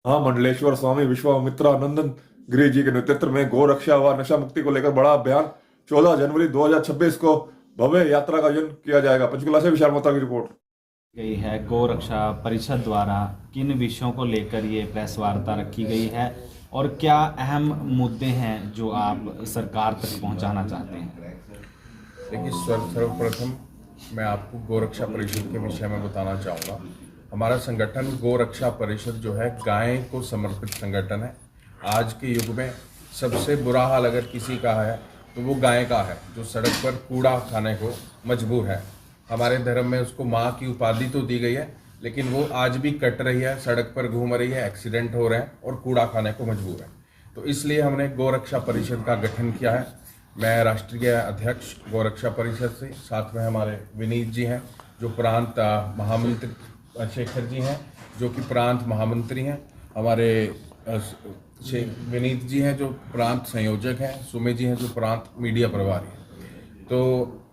हाँ, मंडलेश्वर स्वामी विश्वामित्रानंदन गिरी जी के नेतृत्व में गौ रक्षा व नशा मुक्ति को लेकर बड़ा अभियान 14 जनवरी 2026 को भव्य यात्रा का आयोजन किया जाएगा। पंचकुला से विशाल मोहता की रिपोर्ट। गई है गौ रक्षा परिषद द्वारा किन विषयों को लेकर ये प्रेस वार्ता रखी गई है और क्या अहम मुद्दे हैं जो आप सरकार तक पहुंचाना चाहते हैं? देखिए, सर्वप्रथम मैं आपको गोरक्षा परिषद के विषय में बताना चाहूँगा। हमारा संगठन गोरक्षा परिषद जो है गाय को समर्पित संगठन है। आज के युग में सबसे बुरा हाल अगर किसी का है तो वो गाय का है, जो सड़क पर कूड़ा खाने को मजबूर है। हमारे धर्म में उसको माँ की उपाधि तो दी गई है, लेकिन वो आज भी कट रही है, सड़क पर घूम रही है, एक्सीडेंट हो रहे हैं और कूड़ा खाने को मजबूर है। तो इसलिए हमने गोरक्षा परिषद का गठन किया है। मैं राष्ट्रीय अध्यक्ष गोरक्षा परिषद से, साथ में हमारे विनीत जी हैं जो प्रांत महामंत्री, शेखर जी हैं जो कि प्रांत महामंत्री हैं, हमारे विनीत जी हैं जो प्रांत संयोजक हैं, सुमे जी हैं जो प्रांत मीडिया प्रभारी हैं। तो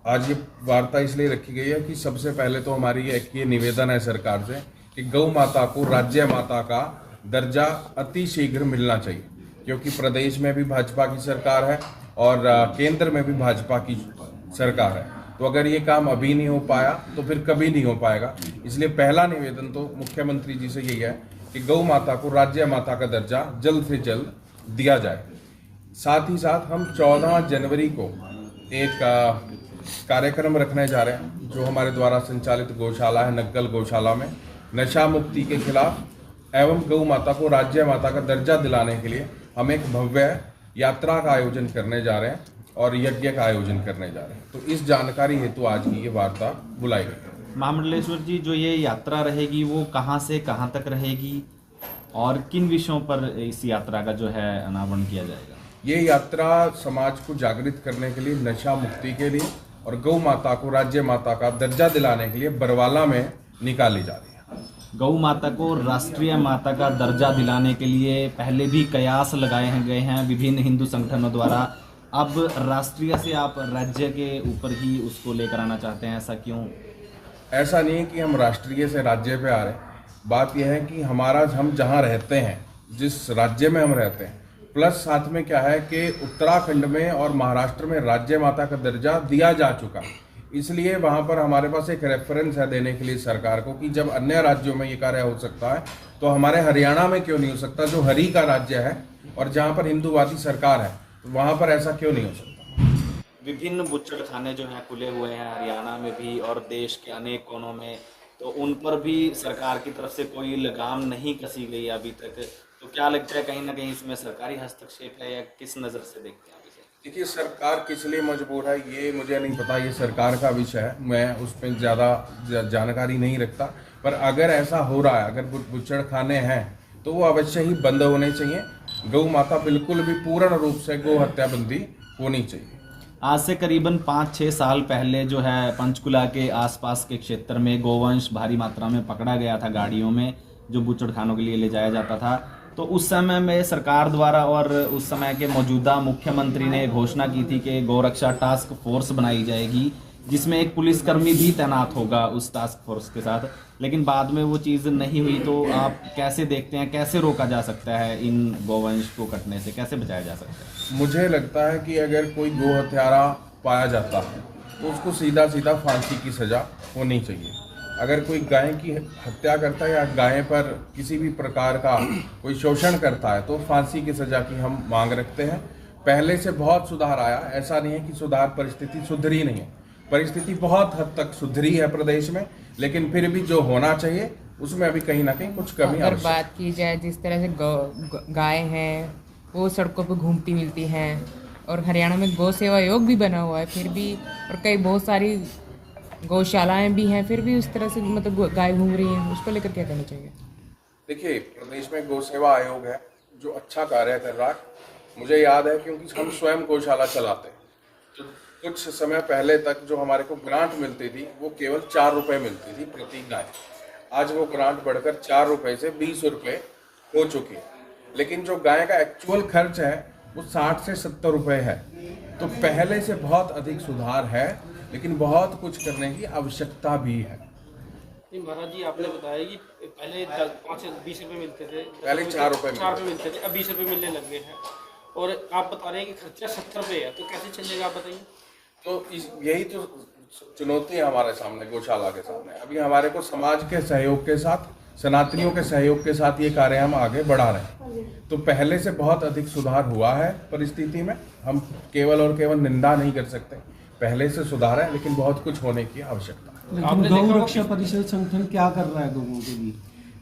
आज ये वार्ता इसलिए रखी गई है कि सबसे पहले तो हमारी एक ये निवेदन है सरकार से कि गौ माता को राज्य माता का दर्जा अति शीघ्र मिलना चाहिए, क्योंकि प्रदेश में भी भाजपा की सरकार है और केंद्र में भी भाजपा की सरकार है। तो अगर ये काम अभी नहीं हो पाया तो फिर कभी नहीं हो पाएगा। इसलिए पहला निवेदन तो मुख्यमंत्री जी से यही है कि गौ माता को राज्य माता का दर्जा जल्द से जल्द दिया जाए। साथ ही साथ हम 14 जनवरी को एक कार्यक्रम रखने जा रहे हैं जो हमारे द्वारा संचालित गौशाला है, नग्गल गौशाला में नशा मुक्ति के खिलाफ एवं गौ माता को राज्य माता का दर्जा दिलाने के लिए हम एक भव्य यात्रा का आयोजन करने जा रहे हैं और यज्ञ का आयोजन करने जा रहे हैं। तो इस जानकारी हेतु आज की ये वार्ता बुलाई गई है। महामंडलेश्वर जी, जो ये यात्रा रहेगी वो कहाँ से कहाँ तक रहेगी और किन विषयों पर इस यात्रा का जो है अनावरण किया जाएगा? ये यात्रा समाज को जागृत करने के लिए, नशा मुक्ति के लिए और गौ माता को राज्य माता का दर्जा दिलाने के लिए बरवाला में निकाली जा रही है। गौ माता को राष्ट्रीय माता का दर्जा दिलाने के लिए पहले भी कयास लगाए गए हैं विभिन्न हिंदू संगठनों द्वारा। अब राष्ट्रीय से आप राज्य के ऊपर ही उसको लेकर आना चाहते हैं, ऐसा क्यों? ऐसा नहीं है कि हम राष्ट्रीय से राज्य पे आ रहे हैं। बात यह है कि हम जहाँ रहते हैं, जिस राज्य में हम रहते हैं, प्लस साथ में क्या है कि उत्तराखंड में और महाराष्ट्र में राज्य माता का दर्जा दिया जा चुका है। इसलिए वहाँ पर हमारे पास एक रेफरेंस है देने के लिए सरकार को कि जब अन्य राज्यों में ये कार्य हो सकता है तो हमारे हरियाणा में क्यों नहीं हो सकता, जो हरि का राज्य है और जहाँ पर हिंदूवादी सरकार है, वहाँ पर ऐसा क्यों नहीं हो सकता। विभिन्न बुच्चड़ खाने जो हैं खुले हुए हैं हरियाणा में भी और देश के अनेक कोनों में, तो उन पर भी सरकार की तरफ से कोई लगाम नहीं कसी गई अभी तक। तो क्या लगता है कहीं ना कहीं इसमें सरकारी हस्तक्षेप है या किस नज़र से देखते हैं आप इसे? देखिए, सरकार किस लिए मजबूर है ये मुझे नहीं पता, ये सरकार का विषय है, मैं उस पर ज़्यादा जानकारी नहीं रखता। पर अगर ऐसा हो रहा है, अगर बुच्चड़ खाने हैं तो वो अवश्य ही बंद होने चाहिए। गौ माता बिल्कुल भी पूर्ण रूप से गौ हत्या बंदी होनी चाहिए। आज से करीबन 5-6 साल पहले जो है पंचकुला के आसपास के क्षेत्र में गोवंश भारी मात्रा में पकड़ा गया था गाड़ियों में, जो बुचड़खानों के लिए ले जाया जाता था। तो उस समय में सरकार द्वारा और उस समय के मौजूदा मुख्यमंत्री ने घोषणा की थी कि गौरक्षा टास्क फोर्स बनाई जाएगी, जिसमें एक पुलिसकर्मी भी तैनात होगा उस टास्क फोर्स के साथ, लेकिन बाद में वो चीज़ नहीं हुई। तो आप कैसे देखते हैं, कैसे रोका जा सकता है इन गोवंश को कटने से, कैसे बचाया जा सकता है? मुझे लगता है कि अगर कोई गौ हत्यारा पाया जाता है तो उसको सीधा सीधा फांसी की सज़ा होनी चाहिए। अगर कोई गाय की हत्या करता है या गाय पर किसी भी प्रकार का कोई शोषण करता है तो फांसी की सज़ा की हम मांग रखते हैं। पहले से बहुत सुधार आया, ऐसा नहीं है कि सुधार परिस्थिति सुधरी नहीं है, परिस्थिति बहुत हद तक सुधरी है प्रदेश में, लेकिन फिर भी जो होना चाहिए उसमें अभी कहीं ना कहीं कुछ कमी अगर बात की जाए जिस तरह से गाय हैं वो सड़कों पर घूमती मिलती हैं और हरियाणा में गौ सेवा आयोग भी बना हुआ है, फिर भी और कई बहुत सारी गौशालाएं भी हैं, फिर भी उस तरह से मतलब गाय घूम रही हैं, उसको लेकर क्या करना चाहिए? देखिए, प्रदेश में गौ सेवा आयोग है जो अच्छा कार्य कर रहा है। मुझे याद है क्योंकि हम स्वयं गौशाला चलाते हैं, तो कुछ समय पहले तक जो हमारे को ग्रांट मिलती थी वो केवल 4 रुपये मिलती थी प्रति गाय। आज वो ग्रांट बढ़कर 4 रुपये से 20 रुपये हो चुकी है, लेकिन जो गाय का एक्चुअल खर्च है वो 60 से 70 रुपये है। तो पहले से बहुत अधिक सुधार है, लेकिन बहुत कुछ करने की आवश्यकता भी है। नहीं महाराज जी, आपने बताया कि पहले 5 से 20 रुपए मिलते थे, पहले 4 रुपए 4 रुपए मिलते थे, अब 20 रुपए मिलने लग गए हैं, और आप बता रहे हैं कि खर्चा 70 रुपए है, तो कैसे चलेगा आप बताइए। तो यही तो चुनौती है हमारे सामने, गौशाला के सामने। अभी हमारे को समाज के सहयोग के साथ, सनातनियों के सहयोग के साथ ये कार्य हम आगे बढ़ा रहे हैं। तो पहले से बहुत अधिक सुधार हुआ है परिस्थिति में, हम केवल और केवल निंदा नहीं कर सकते। पहले से सुधार है, लेकिन बहुत कुछ होने की आवश्यकता है। लेकिन गौ रक्षा परिषद संगठन क्या कर रहा है गौओं के लिए?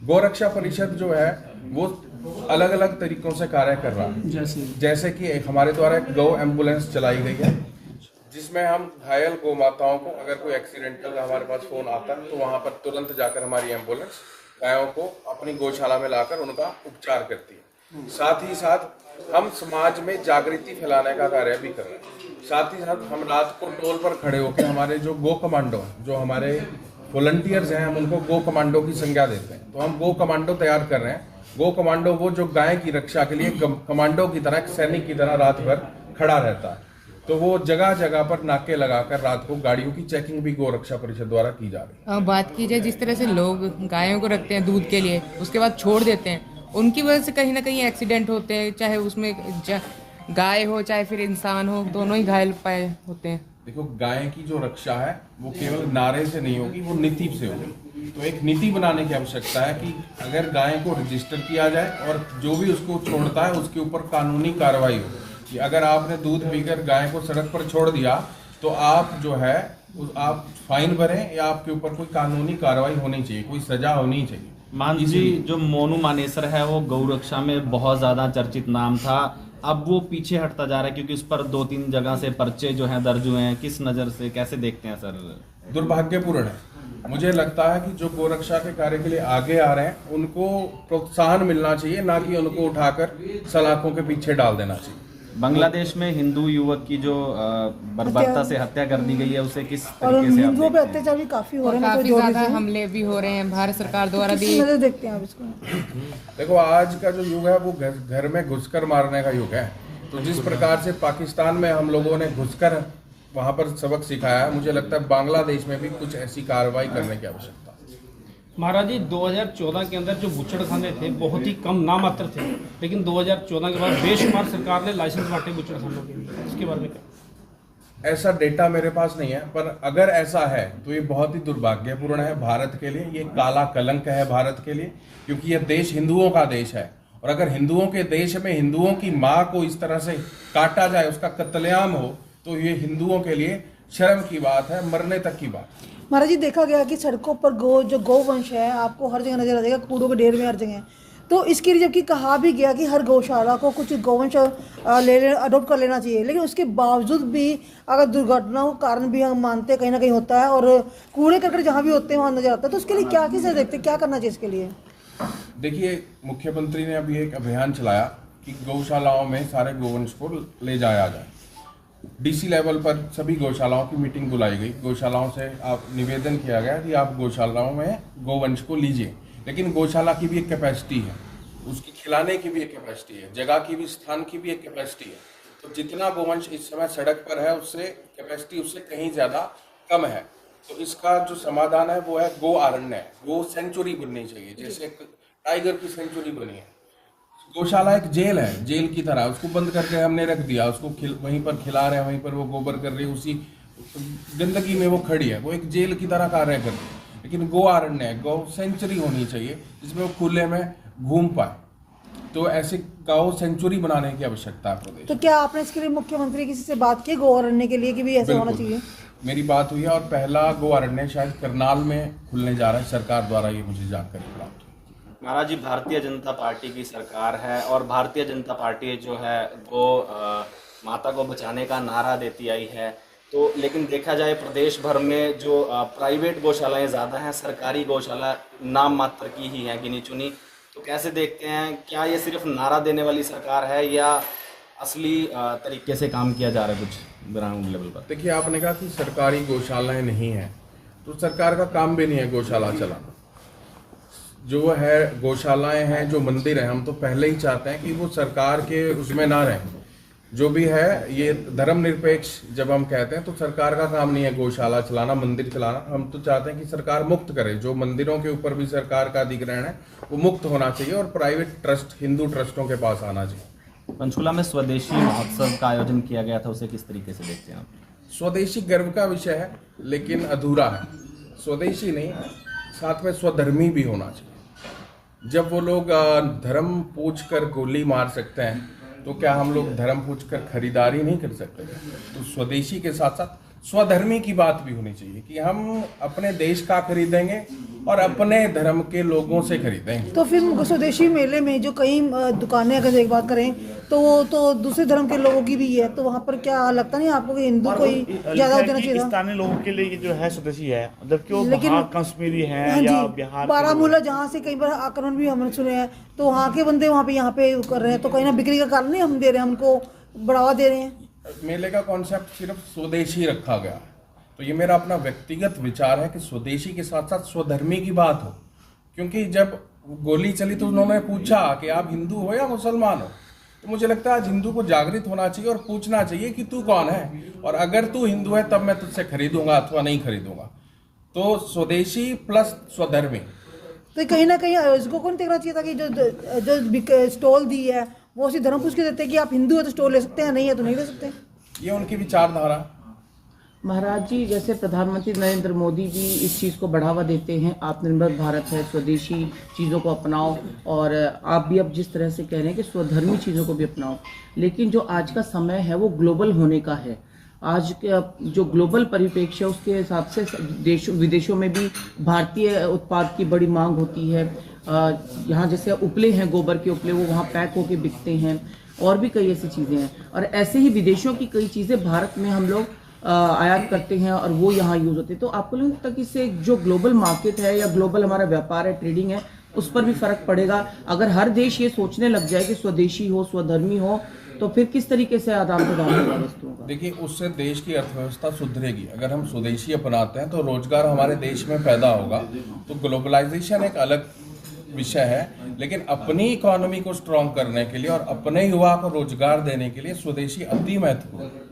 गौ रक्षा परिषद जो है वो अलग अलग तरीकों से कार्य कर रहा है। जैसे कि हमारे द्वारा एक गौ एम्बुलेंस चलाई गई है, जिसमें हम घायल गौ माताओं को, अगर कोई एक्सीडेंटल हमारे पास फोन आता है, तो वहां पर तुरंत जाकर हमारी एम्बुलेंस गायों को अपनी गौशाला में लाकर उनका उपचार करती है। साथ ही साथ हम समाज में जागृति फैलाने का कार्य भी कर रहे हैं। साथ ही साथ हम रात को टोल पर खड़े होकर हमारे जो गो कमांडो, जो हमारे वॉलंटियर्स हैं, हम उनको गो कमांडो की संज्ञा देते हैं। तो हम गो कमांडो तैयार कर रहे हैं। गो कमांडो वो जो गाय की रक्षा के लिए कमांडो की तरह, सैनिक की तरह रात भर खड़ा रहता है। तो वो जगह जगह पर नाके लगाकर रात को गाड़ियों की चेकिंग भी गौ रक्षा परिषद द्वारा की जा रही है। बात की जाए जिस तरह से लोग गायों को रखते हैं दूध के लिए, उसके बाद छोड़ देते हैं, उनकी वजह से कहीं ना कहीं एक्सीडेंट होते हैं, चाहे उसमें गाय हो चाहे फिर इंसान हो, दोनों ही घायल पाए होते हैं। देखो, गाय की जो रक्षा है वो केवल नारे से नहीं होगी, वो नीति से होगी। तो एक नीति बनाने की आवश्यकता है कि अगर गाय को रजिस्टर किया जाए और जो भी उसको छोड़ता है उसके ऊपर कानूनी कार्रवाई हो। कि अगर आपने दूध पीकर गाय को सड़क पर छोड़ दिया तो आप जो है आप फाइन भरें, या आपके ऊपर कोई कानूनी कार्रवाई होनी चाहिए, कोई सजा होनी चाहिए। मान जी, जो मोनू मानेसर है वो गौ रक्षा में बहुत ज्यादा चर्चित नाम था, अब वो पीछे हटता जा रहा है क्योंकि उस पर 2-3 जगह से पर्चे जो हैं दर्ज हुए हैं। किस नज़र से, कैसे देखते हैं सर? दुर्भाग्यपूर्ण है। मुझे लगता है कि जो गोरक्षा के कार्य के लिए आगे आ रहे हैं उनको प्रोत्साहन मिलना चाहिए, ना कि उनको उठाकर सलाखों के पीछे डाल देना चाहिए। बांग्लादेश में हिंदू युवक की जो बर्बरता से हत्या कर दी गई है, उसे किस और तरीके से आप हिंदुओं पे देखते हैं? अत्याचार भी काफी हो रहे हैं, काफी ज्यादा हमले भी हो रहे हैं भारत सरकार द्वारा भी। किस नजर देखते हैं आप इसको? देखो, आज का जो युग है वो घर में घुसकर मारने का युग है। तो जिस प्रकार से पाकिस्तान में हम लोगों ने घुसकर वहां पर सबक सिखाया है, मुझे लगता है बांग्लादेश में भी कुछ ऐसी कार्रवाई करने की आवश्यकता है। महाराज जी, 2014 के अंदर जो बूचड़खाने थे बहुत ही कम नामात्र थे, लेकिन 2014 के बाद बेशुमार सरकार ने लाइसेंस बांटे बूचड़खानों के लिए, इसके बारे में क्या? ऐसा डेटा मेरे पास नहीं है, पर अगर ऐसा है तो ये बहुत ही दुर्भाग्यपूर्ण है भारत के लिए। ये काला कलंक है भारत के लिए, क्योंकि ये देश हिंदुओं का देश है। और अगर हिंदुओं के देश में हिंदुओं की माँ को इस तरह से काटा जाए, उसका कत्लेआम हो, तो ये हिंदुओं के लिए शर्म की बात है, मरने तक की बात। महाराज जी, देखा गया कि सड़कों पर जो गौवंश है आपको हर जगह नजर आ जाएगा, कूड़ों के ढेर में हर जगह। तो इसके लिए जबकि कहा भी गया कि हर गौशाला को कुछ गौवंश अडोप्ट कर लेना चाहिए, लेकिन उसके बावजूद भी अगर दुर्घटनाओं का कारण भी हम मानते हैं कहीं ना कहीं होता है, और कूड़े करकट जहाँ भी होते हैं वहाँ नजर आता है। तो उसके लिए क्या किसे देखते, क्या करना चाहिए इसके लिए? देखिए, मुख्यमंत्री ने अभी एक अभियान चलाया कि गौशालाओं में सारे गोवंश को ले जाया जाए। डीसी लेवल पर सभी गौशालाओं की मीटिंग बुलाई गई। गौशालाओं से आप निवेदन किया गया कि आप गौशालाओं में गोवंश को लीजिए, लेकिन गौशाला की भी एक कैपेसिटी है, उसकी खिलाने की भी एक कैपेसिटी है, जगह की भी, स्थान की भी एक कैपेसिटी है। तो जितना गोवंश इस समय सड़क पर है उससे कैपेसिटी उससे कहीं ज़्यादा कम है। तो इसका जो समाधान है वो है गो अरण्य, गो सेंचुरी बननी चाहिए, जैसे टाइगर की सेंचुरी बनी है। गौशाला एक जेल है, जेल की तरह उसको बंद करके हमने रख दिया, उसको वहीं पर खिला रहे हैं, वहीं पर वो गोबर कर रही है, उसी गंदगी में वो खड़ी है, वो एक जेल की तरह कार्य कर रही है। लेकिन गो अरण्य, गौ सेंचुरी होनी चाहिए जिसमें वो खुले में घूम पाए। तो ऐसे गौ सेंचुरी बनाने की आवश्यकता है प्रदेश। तो क्या आपने इसके लिए मुख्यमंत्री किसी से बात की गौ अरण्य के लिए कि भी ऐसा होना चाहिए? मेरी बात हुई है, और पहला गो अरण्य शायद करनाल में खुलने जा रहा है, सरकार द्वारा ये मुझे जानकारी प्राप्त हुई। महाराज जी, भारतीय जनता पार्टी की सरकार है और भारतीय जनता पार्टी जो है गो माता को बचाने का नारा देती आई है। तो लेकिन देखा जाए प्रदेश भर में जो प्राइवेट गौशालाएं ज़्यादा हैं, सरकारी गौशाला नाम मात्र की ही हैं, गिनी चुनी। तो कैसे देखते हैं, क्या ये सिर्फ नारा देने वाली सरकार है या असली तरीके से काम किया जा रहा है कुछ ग्राउंड लेवल पर? देखिए, आपने कहा कि सरकारी गौशालाएं नहीं हैं, तो सरकार का काम भी नहीं है गौशाला चलाना। जो है गौशालाएं हैं, जो मंदिर हैं, हम तो पहले ही चाहते हैं कि वो सरकार के उसमें ना रहें। जो भी है ये धर्मनिरपेक्ष जब हम कहते हैं तो सरकार का काम नहीं है गौशाला चलाना, मंदिर चलाना। हम तो चाहते हैं कि सरकार मुक्त करे, जो मंदिरों के ऊपर भी सरकार का अधिग्रहण है वो मुक्त होना चाहिए और प्राइवेट ट्रस्ट, हिंदू ट्रस्टों के पास आना चाहिए। पंचकुला में स्वदेशी महोत्सव का आयोजन किया गया था, उसे किस तरीके से देखते हैं आप? स्वदेशी गर्व का विषय है लेकिन अधूरा है। स्वदेशी नहीं, साथ में स्वधर्मी भी होना चाहिए। जब वो लोग धर्म पूछ कर गोली मार सकते हैं तो क्या हम लोग धर्म पूछ कर खरीदारी नहीं कर सकते? तो स्वदेशी के साथ साथ स्वधर्मी की बात भी होनी चाहिए कि हम अपने देश का खरीदेंगे और अपने धर्म के लोगों से खरीदेंगे। तो फिर स्वदेशी मेले में जो कई दुकानें अगर एक बात करें तो वो तो दूसरे धर्म के लोगों की भी है, तो वहाँ पर क्या लगता नहीं आपको कि हिंदू कोई ज्यादा देना चाहिए था? स्थानीय लोगों के लिए ये जो है स्वदेशी है, जबकि वो लेकिन बाहर कश्मीरी है हाँ या जी, बिहार बारामूला जहाँ से कई बार आक्रमण भी हमने सुने हैं, तो वहाँ के बंदे वहाँ पे यहाँ पे कर रहे हैं, तो कहीं ना बिक्री का कारण नहीं हम दे रहे हैं, हमको बढ़ावा दे रहे हैं। मेले का कॉन्सेप्ट सिर्फ स्वदेशी रखा गया है, तो ये मेरा अपना व्यक्तिगत विचार है कि स्वदेशी के साथ साथ स्वधर्मी की बात हो। क्योंकि जब गोली चली तो उन्होंने पूछा कि आप हिंदू हो या मुसलमान हो, तो मुझे लगता है आज हिंदू को जागृत होना चाहिए और पूछना चाहिए कि तू कौन है, और अगर तू हिंदू है तब मैं तुझसे खरीदूंगा अथवा नहीं खरीदूंगा। तो स्वदेशी प्लस स्वधर्मी। तो कहीं ना कहीं आयोजकों को नहीं देखना चाहिए था कि जो स्टॉल दी है वो उसी धर्म पूछ के देते हैं कि आप हिंदू है तो स्टॉल ले सकते हैं, नहीं है तो नहीं ले सकते। ये उनकी विचारधारा। महाराज जी, जैसे प्रधानमंत्री नरेंद्र मोदी जी इस चीज़ को बढ़ावा देते हैं, आत्मनिर्भर भारत है, स्वदेशी चीज़ों को अपनाओ, और आप भी अब जिस तरह से कह रहे हैं कि स्वधर्मी चीज़ों को भी अपनाओ, लेकिन जो आज का समय है वो ग्लोबल होने का है। आज के जो ग्लोबल परिप्रेक्ष्य है उसके हिसाब से देशों विदेशों में भी भारतीय उत्पाद की बड़ी मांग होती है। यहाँ जैसे उपले हैं, गोबर के उपले, वो वहाँ पैक होके बिकते हैं, और भी कई ऐसी चीज़ें हैं। और ऐसे ही विदेशों की कई चीज़ें भारत में हम लोग आयात करते हैं और वो यहाँ यूज होते हैं। तो आपको नहीं लगता कि इससे जो ग्लोबल मार्केट है या ग्लोबल हमारा व्यापार है, ट्रेडिंग है, उस पर भी फर्क पड़ेगा? अगर हर देश ये सोचने लग जाए कि स्वदेशी हो, स्वधर्मी हो, तो फिर किस तरीके से आदान प्रदान होगा वस्तुओं का? देखिए, उससे देश की अर्थव्यवस्था सुधरेगी। अगर हम स्वदेशी अपनाते हैं तो रोजगार हमारे देश में पैदा होगा। तो ग्लोबलाइजेशन एक अलग विषय है, लेकिन अपनी इकोनॉमी को स्ट्रॉन्ग करने के लिए और अपने युवा को रोजगार देने के लिए स्वदेशी अति महत्वपूर्ण है।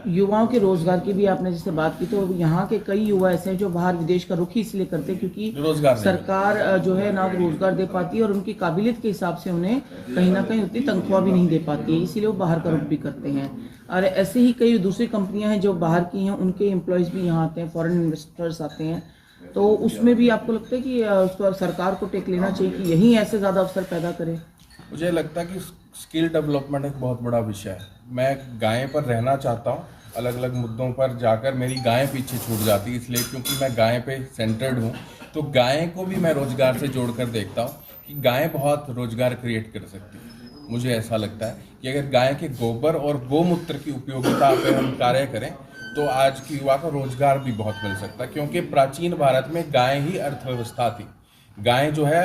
युवाओं के रोजगार की भी आपने जैसे बात की, तो यहाँ के कई युवा ऐसे हैं जो बाहर विदेश का रुख ही इसलिए करते हैं क्योंकि रोजगार सरकार जो है ना रोजगार दे पाती है और उनकी काबिलियत के हिसाब से उन्हें कहीं ना कहीं उतनी तनख्वाह भी नहीं दे पाती है, इसीलिए वो बाहर का रुख भी करते हैं। और ऐसे ही कई दूसरी कंपनियां हैं जो बाहर की हैं, उनके एम्प्लॉयज़ भी यहाँ आते हैं, फॉरेन इन्वेस्टर्स आते हैं। तो उसमें भी आपको लगता है कि उस पर सरकार को टेक लेना चाहिए कि यहीं ऐसे ज़्यादा अवसर पैदा करे? मुझे लगता है कि स्किल डेवलपमेंट एक बहुत बड़ा विषय है। मैं गाय पर रहना चाहता हूँ, अलग अलग मुद्दों पर जाकर मेरी गाय पीछे छूट जाती है, इसलिए क्योंकि मैं गाय पे सेंटर्ड हूँ। तो गाय को भी मैं रोजगार से जोड़कर देखता हूँ कि गाय बहुत रोजगार क्रिएट कर सकती है। मुझे ऐसा लगता है कि अगर गाय के गोबर और गोमूत्र की उपयोगिता पर हम कार्य करें तो आज की युवा को रोजगार भी बहुत मिल सकता है, क्योंकि प्राचीन भारत में गाय ही अर्थव्यवस्था थी। गाय जो है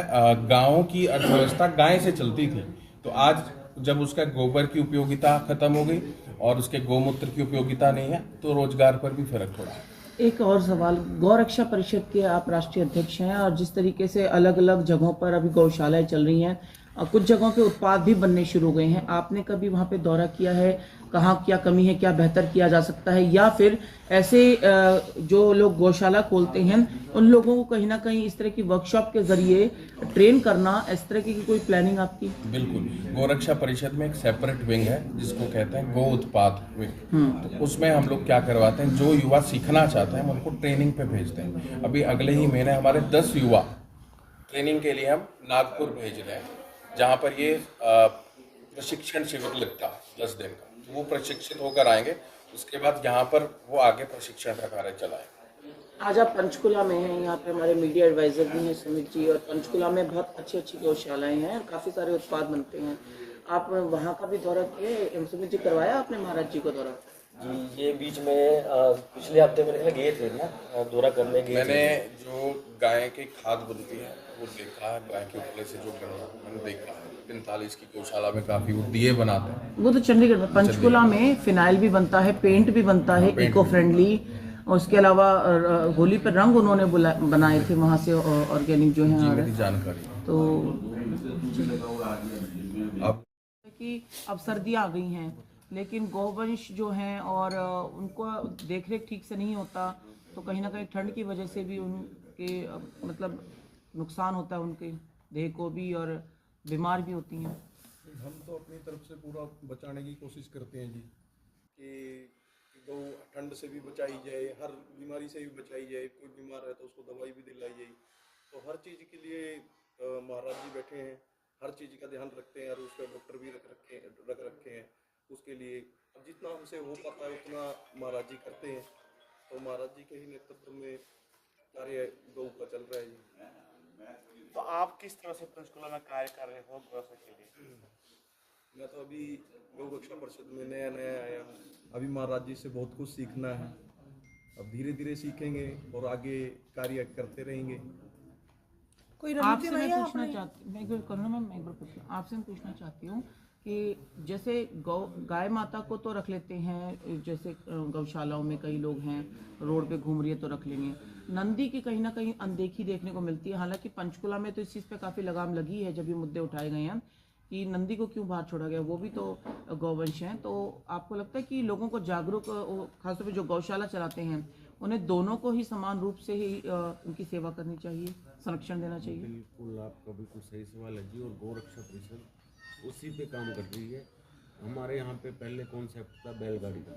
गाँवों की अर्थव्यवस्था गाय से चलती थी। तो आज जब उसका गोबर की उपयोगिता खत्म हो गई और उसके गोमूत्र की उपयोगिता नहीं है तो रोजगार पर भी फर्क पड़ा है। एक और सवाल, गौरक्षा परिषद के आप राष्ट्रीय अध्यक्ष हैं और जिस तरीके से अलग अलग जगहों पर अभी गौशालाएं चल रही हैं, कुछ जगहों पे उत्पाद भी बनने शुरू हो गए हैं, आपने कभी वहाँ पे दौरा किया है? कहाँ क्या कमी है, क्या बेहतर किया जा सकता है? या फिर ऐसे जो लोग गौशाला खोलते हैं उन लोगों को कहीं ना कहीं इस तरह की वर्कशॉप के जरिए ट्रेन करना, इस तरह की कोई प्लानिंग आपकी? बिल्कुल, गौरक्षा परिषद में एक सेपरेट विंग है जिसको कहते हैं गो उत्पाद विंग। तो उसमें हम लोग क्या करवाते हैं, जो युवा सीखना चाहते हैं हम उनको ट्रेनिंग पे भेजते हैं। अभी अगले ही महीने हमारे 10 युवा ट्रेनिंग के लिए हम नागपुर भेज रहे हैं, जहाँ पर ये प्रशिक्षण शिविर लगता है 10 दिन का। तो वो प्रशिक्षित होकर आएंगे, उसके बाद यहाँ पर वो आगे प्रशिक्षण का कार्य चलाएंगे। आज आप पंचकुला में हैं, यहाँ पे हमारे मीडिया एडवाइजर भी हैं सुमित जी, और पंचकुला में बहुत अच्छी अच्छी गौशालाएं हैं, काफ़ी सारे उत्पाद बनते हैं। आप वहाँ का भी दौरा किए? सुमित जी, करवाया आपने महाराज जी को दौरा? जी, ये बीच में पिछले हफ्ते मेरे ख्याल गए थे ना, दौरा करने गए। मैंने जो गाय की खाद बनती है वो देखा है, गाय के उपले से जो बना मैंने देखा है। 45 की गौशाला में काफी वो दिए बनाते हैं। वो तो चंडीगढ़ में, पंचकुला में फिनाइल भी बनता है, पेंट भी बनता है इको फ्रेंडली, और उसके अलावा होली पर रंग उन्होंने बनाए थे वहाँ से ऑर्गेनिक जो है। मेरी जानकारी तो अब सर्दियाँ आ गई हैं लेकिन गौवंश जो हैं और उनको देख रेख ठीक से नहीं होता, तो कहीं ना कहीं ठंड की वजह से भी उनके मतलब नुकसान होता है उनके देह को भी, और बीमार भी होती हैं। हम तो अपनी तरफ से पूरा बचाने की कोशिश करते हैं जी, कि गौ ठंड से भी बचाई जाए, हर बीमारी से भी बचाई जाए। कोई बीमार है तो उसको दवाई भी दिलाई जाए। तो हर चीज़ के लिए महाराज जी बैठे हैं, हर चीज़ का ध्यान रखते हैं, और उसका डॉक्टर भी रख रखे हैं उसके लिए। अब जितना हमसे हो पाता है उतना महाराज जी करते हैं। तो महाराज जी के ही नेतृत्व में कार्य गौ का चल रहा है जी। तो आप किस तरह से पंचकुला में कार्य कर रहे हो गौरक्षा के लिए? मैं तो अभी गौ रक्षा परिषद में नया आया हूँ। अभी महाराज जी से बहुत कुछ सीखना है। अब धीरे धीरे सीखेंगे और आगे कार्य करते रहेंगे। कोई आपसे रणनीति मैं नहीं है पूछना आपने? चाहती मैं एक बार करूँ ना, मैं एक बार पूछती हूँ आपसे। मैं पूछना चाहती हूँ कि जैसे गाय माता को तो रख लेते हैं, जैसे गौशालाओं में कई लोग हैं, रोड पे घूम रही है तो रख लेंगे। नंदी की कहीं ना कहीं अनदेखी देखने को मिलती है। हालांकि पंचकुला में तो इस चीज़ पे काफ़ी लगाम लगी है, जब ये मुद्दे उठाए गए हैं कि नंदी को क्यों बाहर छोड़ा गया, वो भी तो गौवंश हैं। तो आपको लगता है कि लोगों को जागरूक, खासतौर पे जो गौशाला चलाते हैं, उन्हें दोनों को ही समान रूप से ही उनकी सेवा करनी चाहिए, संरक्षण देना चाहिए? बिल्कुल, आपका बिल्कुल सही सवाल है जी। और गौ रक्षा परिषद उसी पे काम कर रही है। हमारे यहाँ पे पहले कॉन्सेप्ट था बैलगाड़ी का,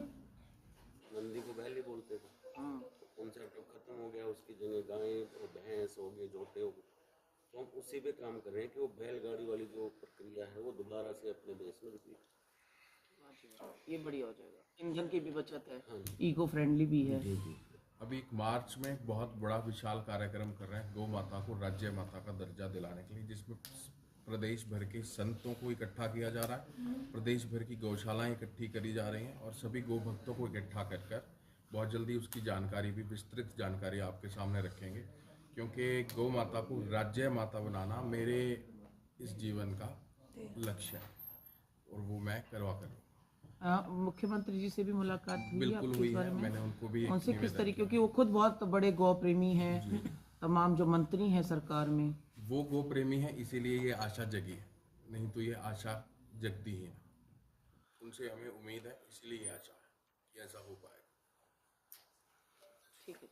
नंदी को बैल ही बोलते थे। तो कॉन्सेप्ट अब खत्म हो गया, उसकी जगह गाय और भैंस हो गए, जोटे हो गए। तो हम उसी पे काम कर रहे हैं कि वो बैलगाड़ी वाली जो प्रक्रिया है वो दोबारा से अपने देश में रिपीट। ये बढ़िया हो जाएगा, ईंधन की भी बचत है, हाँ इको फ्रेंडली भी है। जी जी। अभी एक मार्च में एक बहुत बड़ा विशाल कार्यक्रम कर रहे हैं गौ माता को राज्य माता का दर्जा दिलाने के लिए, जिसमें प्रदेश भर के संतों को इकट्ठा किया जा रहा है, प्रदेश भर की गौशालाएं इकट्ठी करी जा रही हैं, और सभी गौ भक्तों को इकट्ठा कर बहुत जल्दी उसकी जानकारी भी, विस्तृत जानकारी आपके सामने रखेंगे। क्योंकि गौ माता को राज्य माता बनाना मेरे इस जीवन का लक्ष्य है, और वो मैं करवा कर। मुख्यमंत्री जी से भी मुलाकात हुई है बिल्कुल आपकी हुई इस बारे है, में? मैंने उनको भी उनसे किस निवेदन तरीके, किया। क्योंकि वो खुद बहुत बड़े गौ प्रेमी हैं, तमाम जो मंत्री हैं सरकार में। वो गो प्रेमी है, इसीलिए ये आशा जगी है, नहीं तो ये आशा जगती ही ना। उनसे हमें उम्मीद है, इसलिए ये आशा है कि ऐसा हो पाएगा। ठीक है।